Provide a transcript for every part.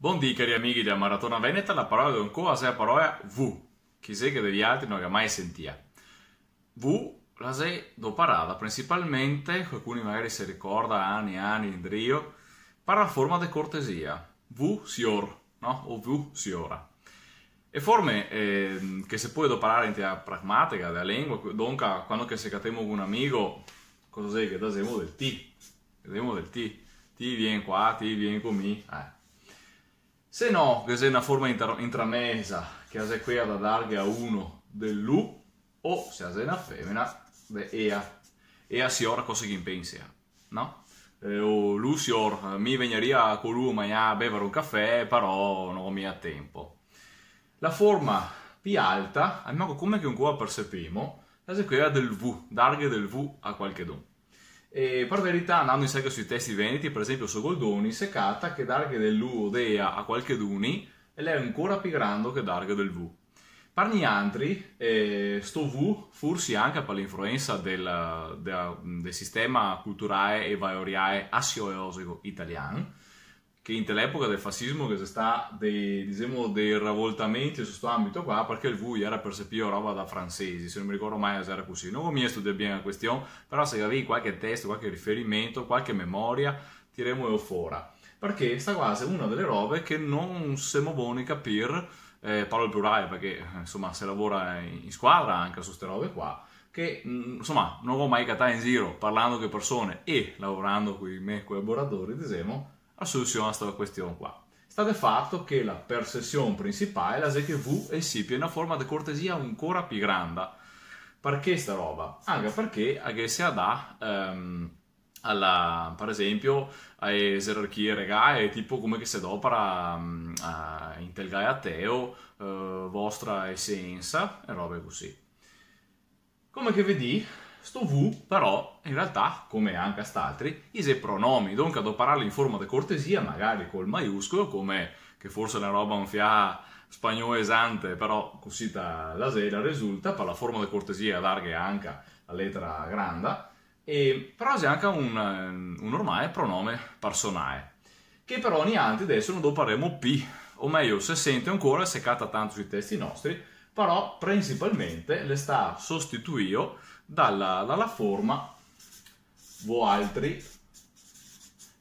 Buondì cari amici della Maratona Veneta, la parola di ancora è la parola V, chi sei che degli altri non ha mai sentia. V la sei do parata principalmente, qualcuno magari si ricorda anni e anni in Drio, per la forma di cortesia, V sior, no? O V siora. E forme che si può parlare in termini pragmatica della lingua, dunque quando che si catemo con un amico, cosa sei che dasiamo del ti, ti vieni qua, ti vieni con me, Se no, che sia una forma intramesa, che è qui da darghe a uno dell'u, o se è una femmina, de ea. Ea siora cosa che pensa, no? O lu sior, mi veniria con lui a bere un caffè, però non ho mia tempo. La forma più alta, almeno come che un po' percepiamo, è quella del v, darghe del v a qualche don. E per verità, andando in serio sui testi veneti, per esempio su Goldoni, si cata che darghe dell'u o dea a qualche duni e lei è ancora più grande che darghe del v. Per gli altri, sto v, forse anche per l'influenza del sistema culturale e valoriale assioeosico italiano, che in quell'epoca del fascismo che c'è stato dei ravoltamenti su questo ambito qua, perché il V era percepito roba da francesi, se non mi ricordo mai se era così. Non mi studiato bene la questione, però se avevi qualche testo, qualche riferimento, qualche memoria, tiremolo fuori. Perché sta quasi una delle robe che non siamo buoni a capire, parlo il plurale perché insomma si lavora in squadra anche su queste robe qua, che insomma non ho mai cattato in giro parlando con persone e lavorando con i miei collaboratori, diciamo, a soluzione a questa questione qua. Sta di fatto che la percezione principale è che V e SIP è una forma di cortesia ancora più grande. Perché sta roba? Anche perché si dà per esempio alle gerarchie regali, tipo come che si adopera in tel galateo vostra essenza e robe così. Come che vedi, sto V però in realtà, come anche a st'altri, i pronomi, dunque adoperarli in forma di cortesia, magari col maiuscolo, come che forse è una roba un fia spagnolesante, però così la sera risulta, per la forma di cortesia darghe anche la lettera grande, e però c'è anche un normale pronome personale, che però niente adesso non adoperemo P, o meglio, se sente ancora, se cata tanto sui testi nostri, però principalmente le sta sostituito dalla forma vo altri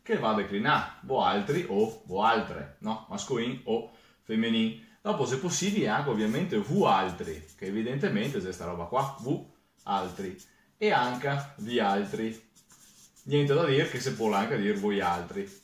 che va a declinare vo altri o vo altre, no? Mascolino o femminile. Dopo se possibile anche ovviamente vu altri, che evidentemente è questa roba qua, vu altri, e anche vi altri. Niente da dire che si può anche dire voi altri.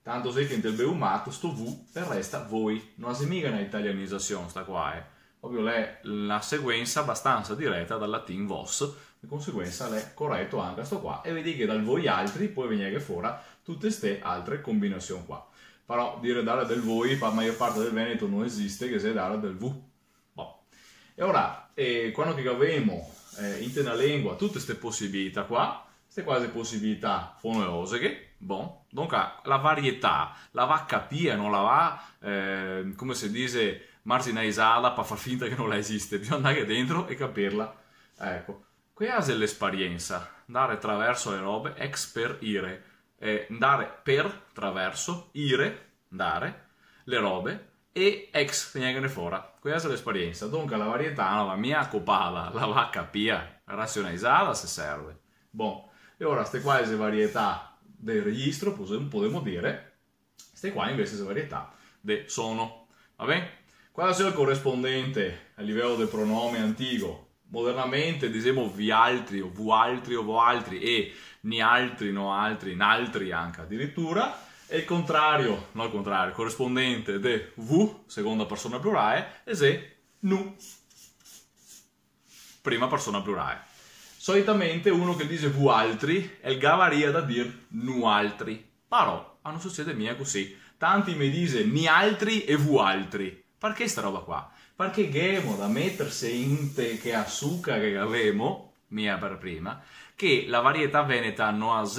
Tanto se che in del beumato sto vu e resta voi. Non si mica una italianizzazione sta qua, Ovvio è la sequenza abbastanza diretta dal latino vos, di conseguenza è corretto anche questo qua, e vedi che dal voi altri poi venire fuori tutte queste altre combinazioni qua. Però dire dare del voi per la maggior parte del Veneto non esiste, che sia dare del v. Boh. E ora, quando che abbiamo in una lingua tutte queste possibilità qua, queste quasi possibilità fonologiche, bon, dunque la varietà la va a capire, non la va, come si dice, marginalizzata per far finta che non la esiste, bisogna andare dentro e capirla. Ecco, questa è l'esperienza, andare attraverso le robe, ex per ire, andare per, attraverso, ire, andare, le robe, e ex, venire fuori. Questa è l'esperienza, dunque la varietà la mia copala, la va a capire, razionalizzata se serve. Bon, e ora queste quasi varietà del registro, potremmo dire, queste qua invece sono varietà del sono, va bene? Quasi il corrispondente a livello del pronome antico, modernamente diciamo vi altri o vu altri o vo altri e ni altri, no altri, n'altri anche addirittura, e il contrario, non il contrario, il corrispondente de vu, seconda persona plurale, e se nu, prima persona plurale. Solitamente uno che dice vu altri è il gavaria da dir nu altri, però non succede mia così, tanti mi dice ni altri e vu altri. Perché sta roba qua? Perché gemo da mettersi in te che a succa che avemo, mia per prima, che la varietà veneta non ha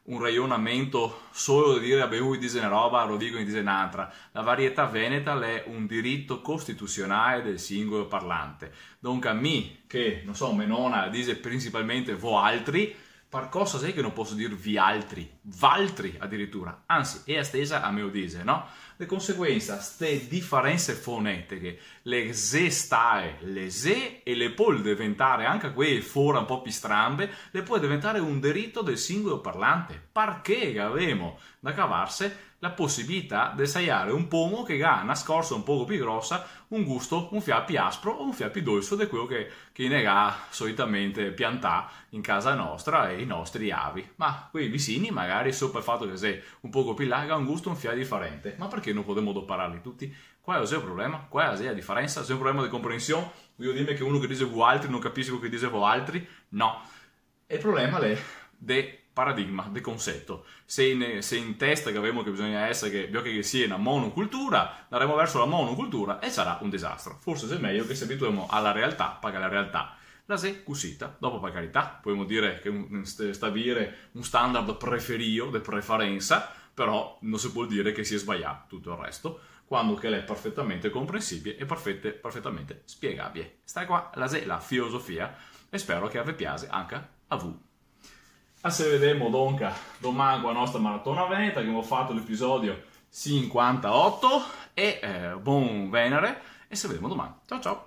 un ragionamento solo di dire vabbè lui dice una roba, lo dico e dice un'altra. La varietà veneta è un diritto costituzionale del singolo parlante. Dunque a me, che non so, me nonna dice principalmente vo altri, Per cosa sei che non posso dirvi altri, valtri addirittura, anzi è estesa a mio dire, no? Di conseguenza, queste differenze fonetiche, le ze stae, le ze e le può diventare anche quelle fuori un po' più strambe, le può diventare un diritto del singolo parlante, perché abbiamo da cavarsi la possibilità di assaiare un pomo che ha una scorza un poco più grossa, un gusto un fiapi aspro o un fiapi dolce di quello che ne ha solitamente piantà in casa nostra e i nostri avi. Ma quei vicini magari sopra il fatto che sei un poco più larga ha un gusto un fiato differente. Ma perché non potremmo dopararli tutti? Qual è il problema? Qual è la differenza? C'è un problema di comprensione? Voglio dire che uno che dice voi altri non capisce quello che dice voi altri? No. E il problema è del paradigma, del concetto. Se in testa che abbiamo che bisogna essere che sia una monocultura, andremo verso la monocultura e sarà un disastro. Forse è meglio che si abituiamo alla realtà, perché la realtà la se cusita. Dopo, per carità, possiamo dire che stabilire un standard preferio, di preferenza, però non si può dire che sia sbagliato tutto il resto, quando che è perfettamente comprensibile e perfettamente spiegabile. Sta qua la filosofia e spero che vi piace anche a voi. Se vedremo dunque domani con la nostra maratona veneta che abbiamo fatto l'episodio 58 e buon Venere e se vedremo domani. Ciao ciao!